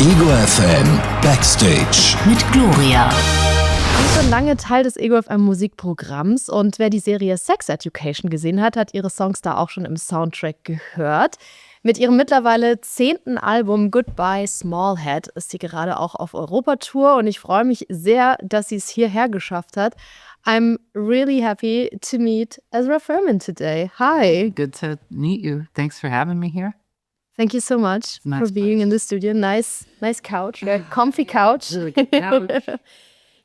egoFM Backstage mit Gloria. Sie ist schon lange Teil des egoFM Musikprogramms und wer die Serie Sex Education gesehen hat, hat ihre Songs da auch schon im Soundtrack gehört. Mit ihrem mittlerweile 10. Album Goodbye Smallhead ist sie gerade auch auf Europa-Tour und ich freue mich sehr, dass sie es hierher geschafft hat. I'm really happy to meet Ezra Furman today. Hi. Good to meet you. Thanks for having me here. Thank you so much Nice for being in the studio. Nice couch, very comfy couch. Really good couch.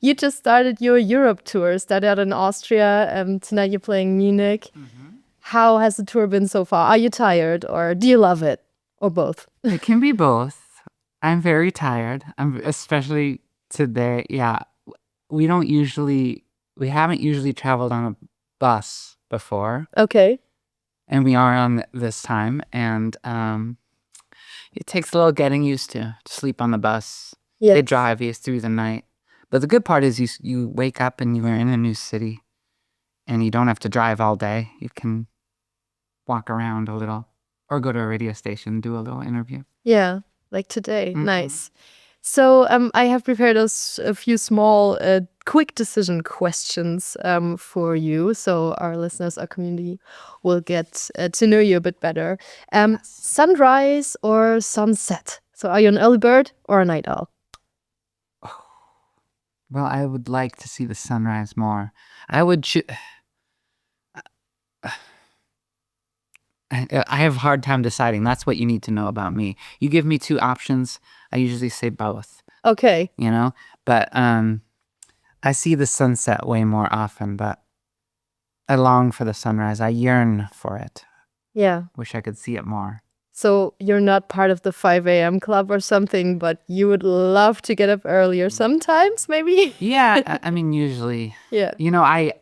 You just started your Europe tour, started out in Austria. Tonight you're playing Munich. How has the tour been so far? Are you tired or do you love it? Or both? It can be both. I'm very tired. I'm especially today. Yeah, we haven't usually traveled on a bus before, Okay. and we are on this time. And it takes a little getting used to sleep on the bus. Yes. They drive you through the night. But the good part is you wake up and you are in a new city, and you don't have to drive all day. You can walk around a little, or go to a radio station and do a little interview. Yeah, like today. Nice. So I have prepared us a few small, quick decision questions for you, so our listeners, our community will get to know you a bit better. Sunrise or sunset? So are you an early bird or a night owl? Well, I would like to see the sunrise more. I would I have a hard time deciding. That's what you need to know about me. You give me two options, I usually say both, Okay. you know? But I see the sunset way more often, but I long for the sunrise. I yearn for it. Yeah. Wish I could see it more. So you're not part of the 5 a.m. club or something, but you would love to get up earlier sometimes, maybe? Yeah, I mean, usually. Yeah. You know, I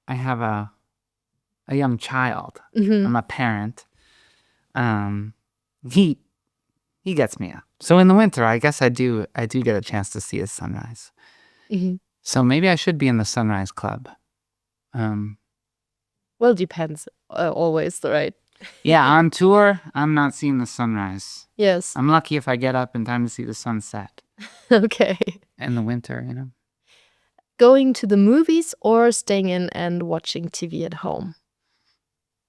have a young child. I'm a parent. He gets me up. So in the winter, I guess I do get a chance to see a sunrise. So maybe I should be in the sunrise club. Well, depends. Always, right? Yeah, on tour, I'm not seeing the sunrise. Yes. I'm lucky if I get up in time to see the sunset Okay. in the winter, you know. Going to the movies or staying in and watching TV at home?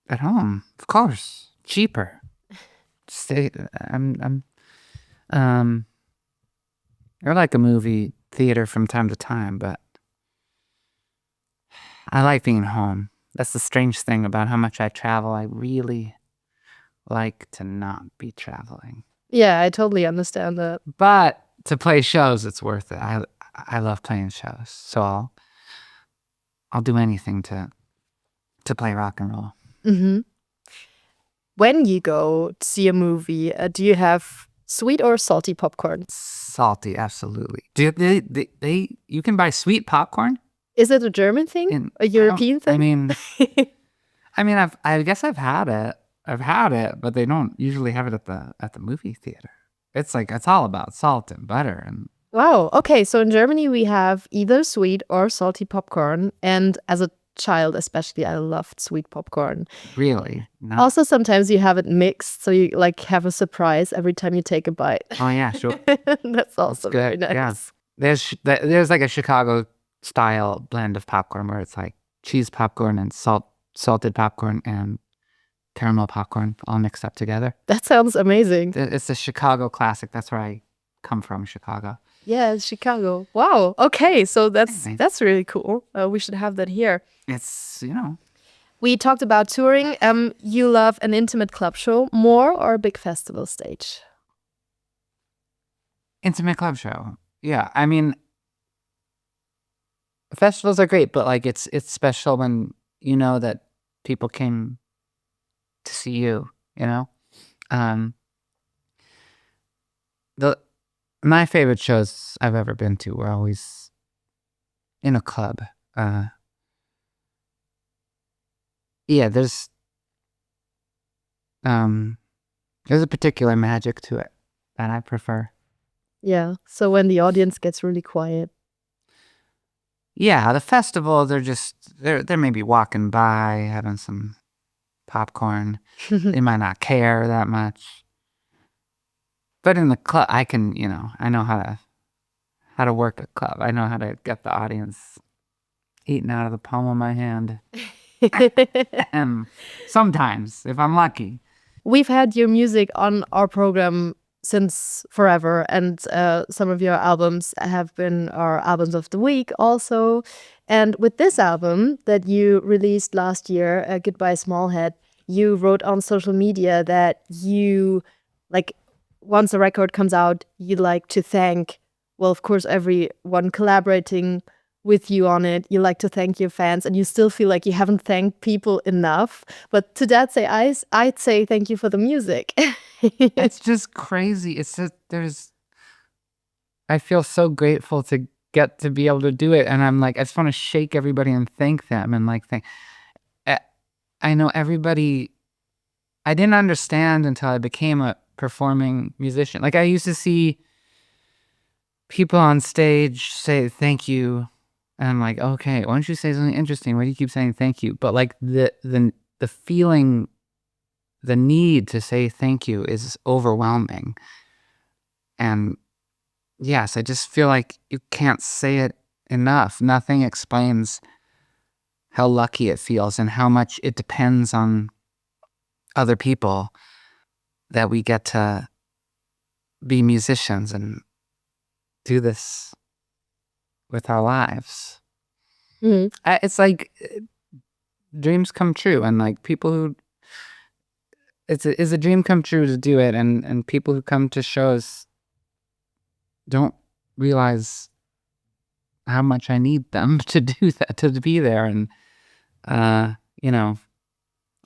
At home, of course, cheaper. I like a movie theater from time to time, but I like being home. That's the strange thing about how much I travel. I really like to not be traveling. Yeah, I totally understand that. But to play shows, it's worth it. I love playing shows, so I'll do anything to play rock and roll. When you go to see a movie, do you have sweet or salty popcorn? Salty, absolutely. Do you can buy sweet popcorn? Is it a German thing? A European thing? I guess I've had it, but they don't usually have it at the movie theater. It's all about salt and butter and. Wow. Okay. So in Germany, we have either sweet or salty popcorn. And as a child, especially, I loved sweet popcorn. Really? No. Also, sometimes you have it mixed. So you have a surprise every time you take a bite. Oh, yeah, sure. That's also Good. very nice. Yeah. There's like a Chicago style blend of popcorn where it's like cheese popcorn and salted popcorn and caramel popcorn all mixed up together. That sounds amazing. It's a Chicago classic. That's where I come from, Chicago. Yeah, it's Chicago. Wow. Okay, so Amazing. that's really cool. We should have that here. It's, We talked about touring. You love an intimate club show more or a big festival stage? intimate club show. Yeah, I mean, festivals are great, but it's special when you know that people came to see you, you know? My favorite shows I've ever been to were always in a club. Yeah, there's a particular magic to it that I prefer. Yeah, so when the audience gets really quiet. Yeah, the festival, they're maybe walking by, having some popcorn. They might not care that much. But in the club, I can, I know how to work a club. I know how to get the audience eating out of the palm of my hand. Sometimes, if I'm lucky. We've had your music on our program since forever, and some of your albums have been our albums of the week also. And with this album that you released last year, Goodbye Smallhead, you wrote on social media that you, like, once a record comes out, you like to thank, well, of course, everyone collaborating with you on it. You like to thank your fans, and you still feel like you haven't thanked people enough. But to that say, I'd say thank you for the music. It's just crazy. It's just I feel so grateful to get to be able to do it, and I'm like, I just want to shake everybody and thank them, and like I know everybody. I didn't understand until I became a performing musician. Like I used to see people on stage say thank you. And I'm like, okay, why don't you say something interesting? Why do you keep saying thank you? But like the feeling, the need to say thank you is overwhelming. And yes, I just feel like you can't say it enough. Nothing explains how lucky it feels and how much it depends on other people that we get to be musicians and do this with our lives. Mhm. It's like dreams come true, and like people who it's a dream come true to do it, and people who come to shows don't realize how much I need them to do that, to be there. And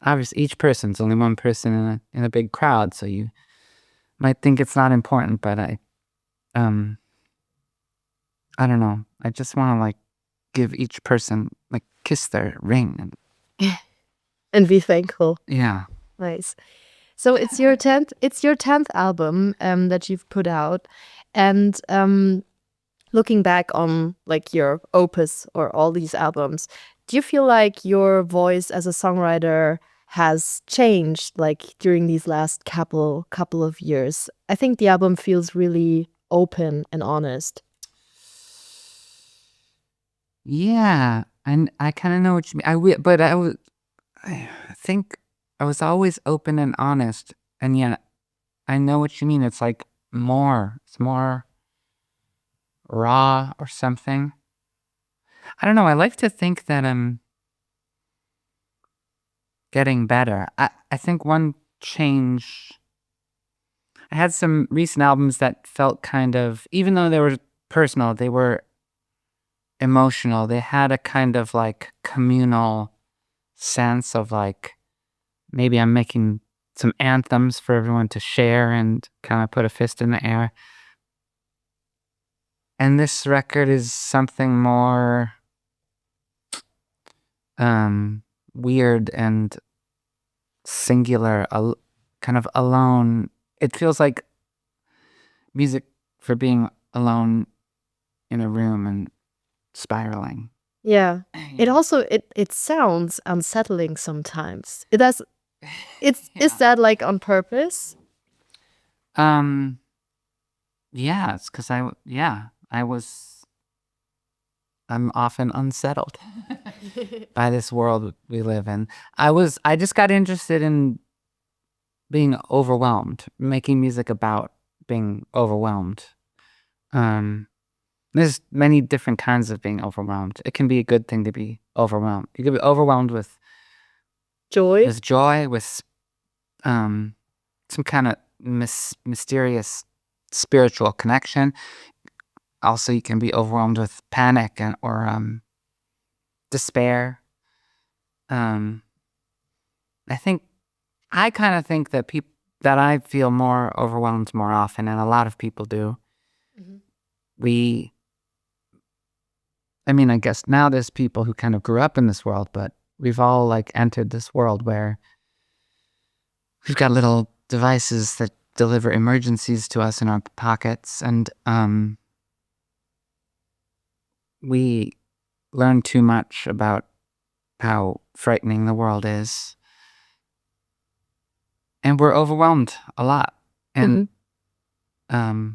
obviously each person's only one person in a big crowd, so you might think it's not important, but I don't know. I just want to like give each person, like, kiss their ring And be thankful. yeah. Nice. So it's your 10th album that you've put out, and looking back on like your opus or all these albums, do you feel like your voice as a songwriter has changed like during these last couple of years? I think the album feels really open and honest. Yeah, and I kind of know what you mean. I think I was always open and honest, and yet I know what you mean. It's like it's more raw or something. I don't know. I like to think that I'm getting better. I think one change. I had some recent albums that felt kind of, even though they were personal, they were emotional. They had a kind of like communal sense of like, maybe I'm making some anthems for everyone to share and kind of put a fist in the air. And this record is something more weird and singular, kind of alone. It feels like music for being alone in a room and spiraling. Yeah. It also it sounds unsettling sometimes. It does. Is that like on purpose? Yeah, it's because I'm often unsettled by this world we live in. I just got interested in being overwhelmed, making music about being overwhelmed. There's many different kinds of being overwhelmed. It can be a good thing to be overwhelmed. You can be overwhelmed with Joy? with some kind of mysterious spiritual connection. Also, you can be overwhelmed with panic or despair. I kind of think that that I feel more overwhelmed more often, and a lot of people do. Mm-hmm. I guess now there's people who kind of grew up in this world, but we've all like entered this world where we've got little devices that deliver emergencies to us in our pockets, and we learn too much about how frightening the world is. And we're overwhelmed a lot. And yeah,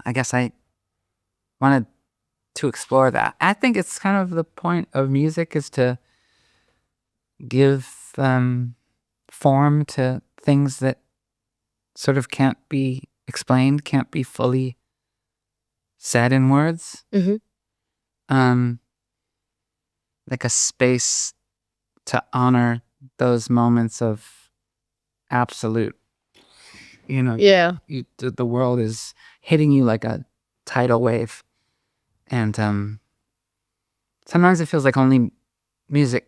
I guess I wanted to explore that. I think it's kind of the point of music is to give form to things that sort of can't be explained, can't be fully said in words. Like a space to honor those moments of absolute, Yeah. The world is hitting you like a tidal wave. And sometimes it feels like only music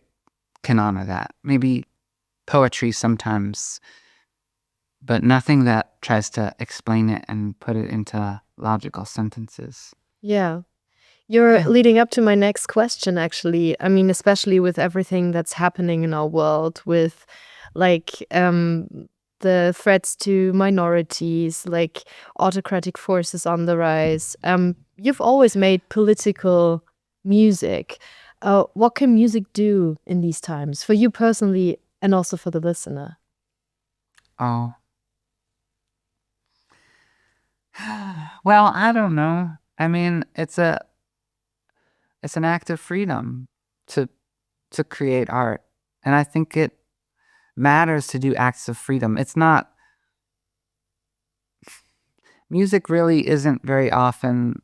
can honor that. Maybe poetry sometimes, but nothing that tries to explain it and put it into logical sentences. Yeah. You're leading up to my next question, actually. I mean, especially with everything that's happening in our world, with like the threats to minorities, like autocratic forces on the rise. You've always made political music. What can music do in these times for you personally and also for the listener? Oh. Well, I don't know. I mean, it's an act of freedom to create art. And I think it matters to do acts of freedom. It's not music really isn't very often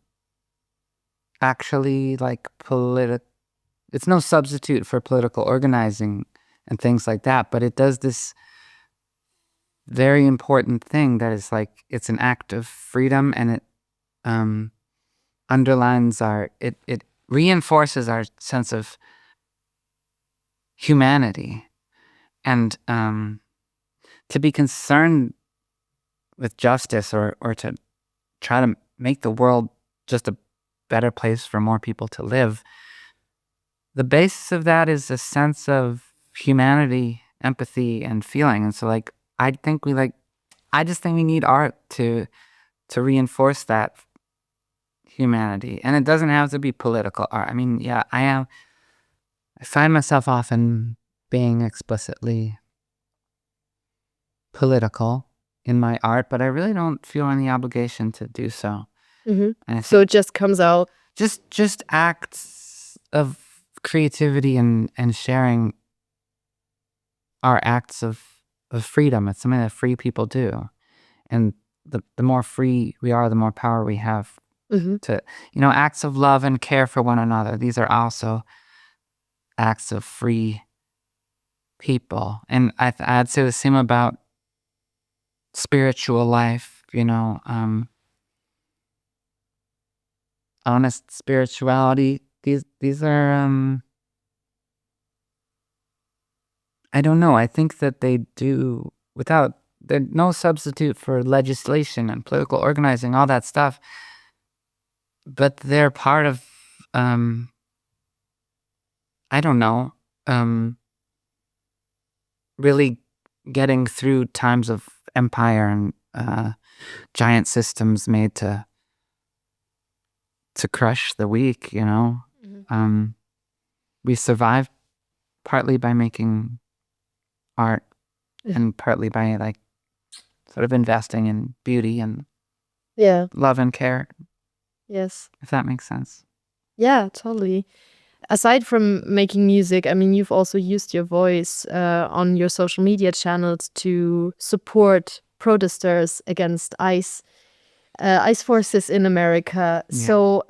actually like it's no substitute for political organizing and things like that, but it does this very important thing that is like it's an act of freedom, and it underlines it reinforces our sense of humanity, and to be concerned with justice or to try to make the world just a better place for more people to live. The basis of that is a sense of humanity, empathy, and feeling. And so like I just think we need art to reinforce that humanity. And it doesn't have to be political art. I mean, yeah, I find myself often being explicitly political in my art, but I really don't feel any obligation to do so. And So it just comes out. just acts of creativity and sharing are acts of freedom. It's something that free people do. And the more free we are, the more power we have to, acts of love and care for one another. These are also acts of free people. And I'd say the same about spiritual life, honest spirituality. These are, I don't know. I think that they do they're no substitute for legislation and political organizing, all that stuff. But they're part of, I don't know, really getting through times of empire and giant systems made to crush the weak, We survive partly by making art and partly by like sort of investing in beauty and Yeah. love and care, Yes. if that makes sense. Yeah, totally. Aside from making music, I mean, you've also used your voice on your social media channels to support protesters against ICE forces in America. Yeah. So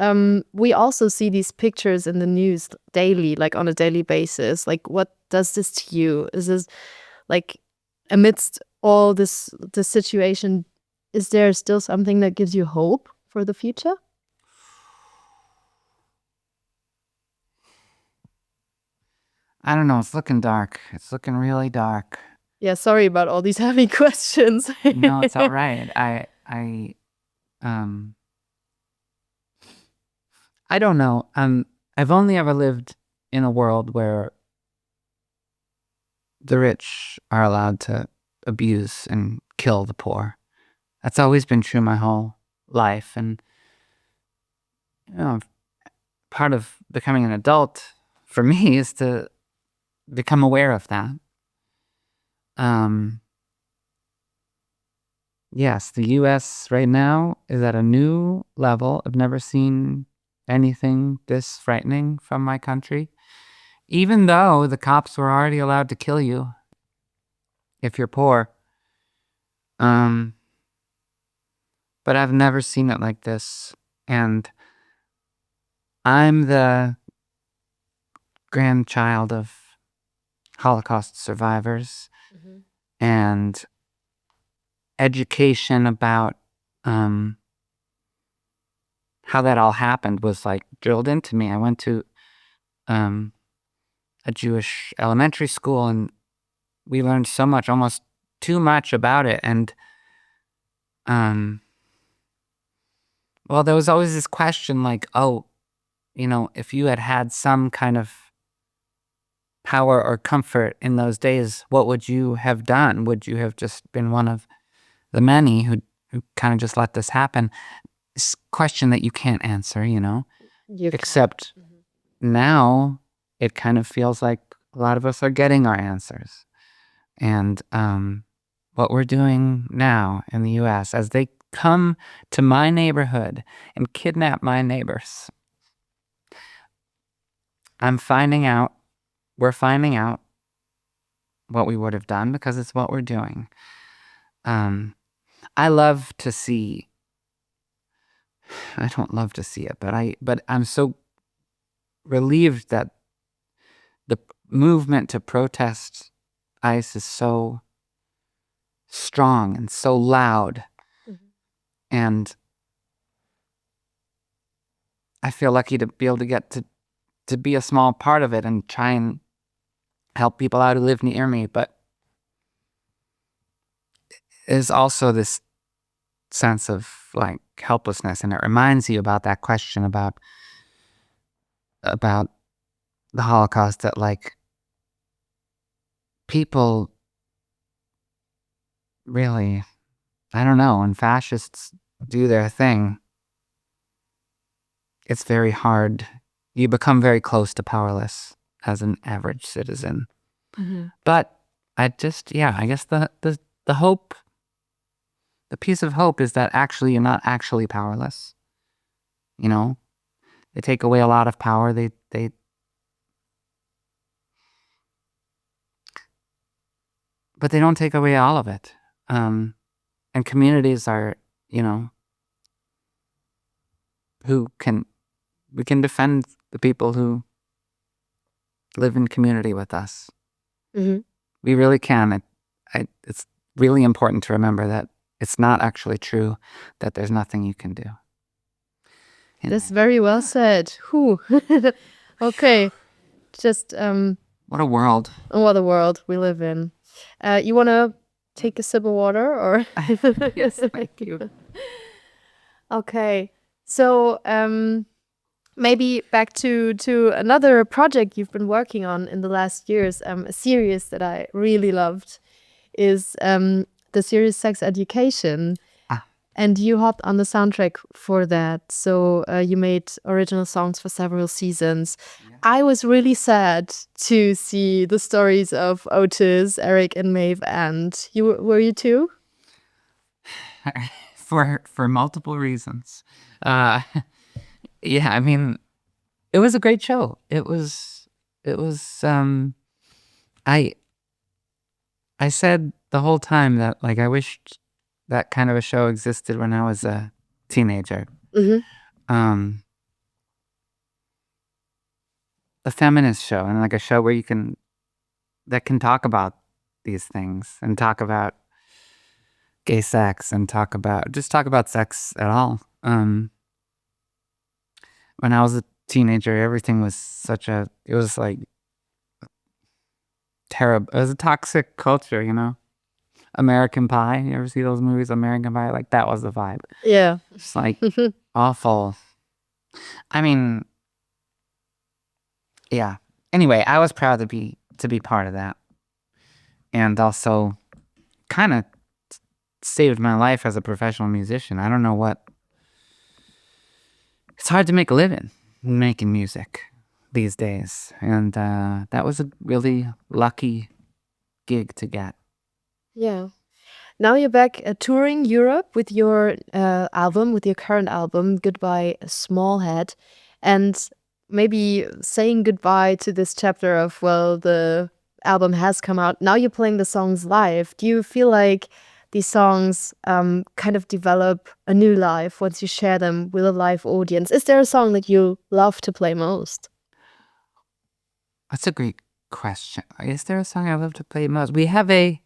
we also see these pictures in the news daily, like on a daily basis. Like, what does this to you? Is this like amidst all this situation, is there still something that gives you hope for the future? I don't know. It's looking dark. It's looking really dark. Yeah, sorry about all these heavy questions. No, it's all right. I don't know. I've only ever lived in a world where the rich are allowed to abuse and kill the poor. That's always been true my whole life. And, part of becoming an adult for me is to become aware of that. yes, the U.S. right now is at a new level. I've never seen anything this frightening from my country, even though the cops were already allowed to kill you if you're poor. But I've never seen it like this. And I'm the grandchild of Holocaust survivors, and education about how that all happened was like drilled into me. I went to a Jewish elementary school, and we learned so much, almost too much about it. And well, there was always this question like, oh, if you had had some kind of power or comfort in those days, what would you have done? Would you have just been one of the many who kind of just let this happen? It's a question that you can't answer, except now it kind of feels like a lot of us are getting our answers. And what we're doing now in the U.S. as they come to my neighborhood and kidnap my neighbors, we're finding out what we would have done because it's what we're doing. I don't love to see it, but I'm so relieved that the movement to protest ICE is so strong and so loud. And I feel lucky to be able to get to be a small part of it and try and help people out who live near me. But there's also this sense of like helplessness, and it reminds you about that question about the Holocaust, that like people really, I don't know, when fascists do their thing, it's very hard. You become very close to powerless as an average citizen. But I guess the hope, the piece of hope is that actually you're not actually powerless. They take away a lot of power. But they don't take away all of it. And communities are, we can defend the people who live in community with us. We really can. It's really important to remember that it's not actually true that there's nothing you can do. That's very well said. Whew. Okay. Just what a world. What a world we live in. You want to take a sip of water, or? Yes, thank you. Okay. So maybe back to another project you've been working on in the last years. A series that I really loved is the Serie Sex Education. And you hopped on the soundtrack for that. So you made original songs for several seasons. Yeah. I was really sad to see the stories of Otis, Eric, and Maeve end. Were you too? For multiple reasons. Yeah, I mean, it was a great show. It was I said the whole time that like I wished that kind of a show existed when I was a teenager. A feminist show, and like a show where that can talk about these things and talk about gay sex and talk about sex at all. When I was a teenager, everything was it was like terrible. It was a toxic culture, American Pie. You ever see those movies, American Pie? Like, that was the vibe. Yeah. It's like awful. I mean, yeah. Anyway, I was proud to be part of that. And also kind of saved my life as a professional musician. I don't know what. It's hard to make a living making music these days. And that was a really lucky gig to get. Yeah. Now you're back touring Europe with your current album, Goodbye Smallhead, and maybe saying goodbye to this chapter of, well, the album has come out. Now you're playing the songs live. Do you feel like these songs kind of develop a new life once you share them with a live audience? Is there a song that you love to play most? That's a great question. Is there a song I love to play most? We have I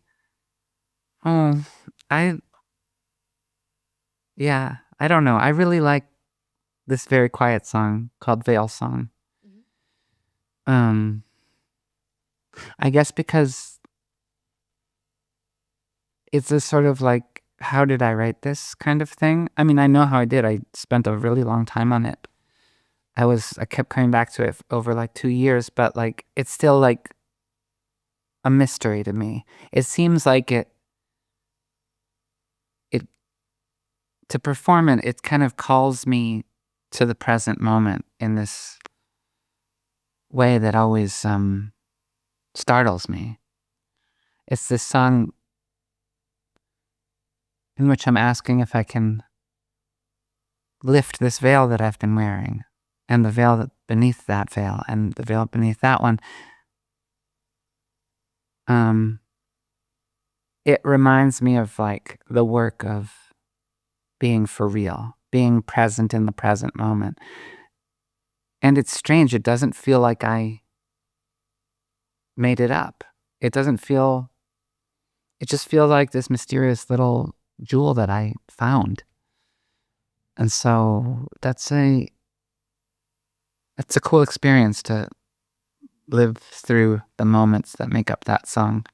don't know. I really like this very quiet song called Veil Song. I guess because it's a sort of like, how did I write this kind of thing? I mean, I know how I did. I spent a really long time on it. I kept coming back to it over like 2 years, but like it's still like a mystery to me. It seems like to perform it, it kind of calls me to the present moment in this way that always startles me. It's this song in which I'm asking if I can lift this veil that I've been wearing, and the veil beneath that veil, and the veil beneath that one. It reminds me of like the work of being for real, being present in the present moment. And it's strange. It doesn't feel like I made it up. It just feels like this mysterious little jewel that I found. And so it's a cool experience to live through the moments that make up that song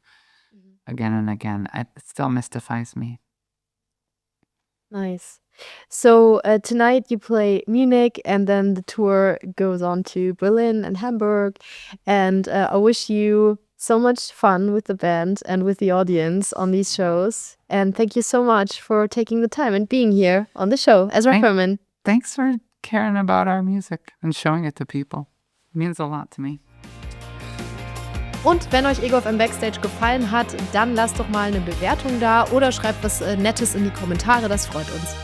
again and again. It still mystifies me. Nice. So tonight you play Munich, and then the tour goes on to Berlin and Hamburg. And I wish you so much fun with the band and with the audience on these shows. And thank you so much for taking the time and being here on the show. Ezra Furman. Thanks for caring about our music and showing it to people. It means a lot to me. Und wenn euch egoFM Backstage gefallen hat, dann lasst doch mal eine Bewertung da oder schreibt was Nettes in die Kommentare, das freut uns.